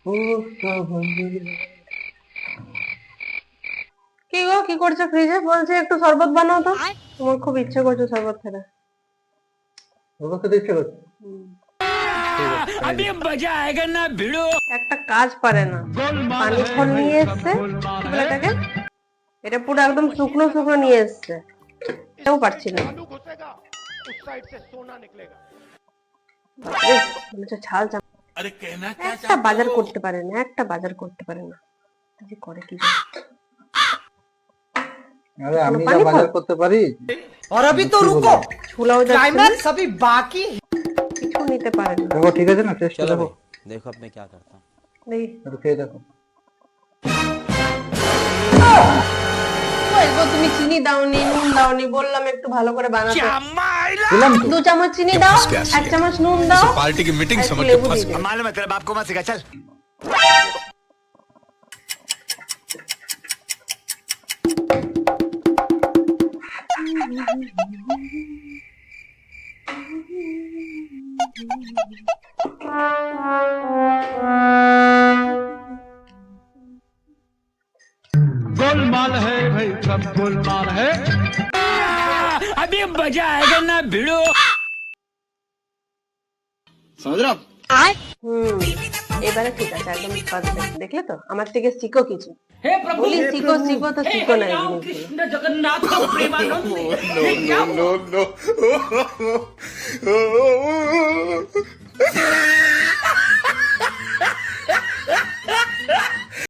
কি গো, কি করছো ফ্রিজে? বলছে একটু শরবত বানাও তো। তোমার খুব ইচ্ছে করছে শরবত খেতে। শরবত খেতে ইচ্ছে করছে? একটা কাজ পারে না, পানি ফল নিয়ে এসছে, কি বলে এটাকে, এটা পুরো একদম শুকনো শুকনো নিয়ে এসছে, এটাও পারছি না। ছাল একটা বাজার করতে পারে না, একটা বাজার করতে পারে না, করে কি আরে আমি যা বাজার করতে পারি। और अभी तो रुको, ছোলাও যাচ্ছে না, क्लाइमैक्स अभी बाकी है। কিছু নিতে পারে না। দেখো ঠিক আছে না, টেস্ট দেখো। देखो अब मैं क्या करता हूँ। দেখি একটু খেয়ে দেখো। এরপর তুমি চিনি দাওনি, নুন দাওনি, বললাম একটু ভালো করে বানাতে। দিলাম তো। 2 চামচ চিনি দাও, 1 চামচ নুন দাও, पार्टी की मीटिंग আর একটু समझ के লেবু फंस দিয়ে দিও। मालूम है तेरे बाप को मत सिखा, चल। गोलमाल है भाई, सब गोलमाल है। अभी मजा आएगा ना भिड़ो। समझ रहा? এবারে ঠিক আছে, একদম পারফেক্ট। দেখলে তো, আমার থেকে শিখো কিছু। বলি শিখো শিখো, তো শিখো না এই জিনিসগুলো। Jagannath Premanand no, no, no.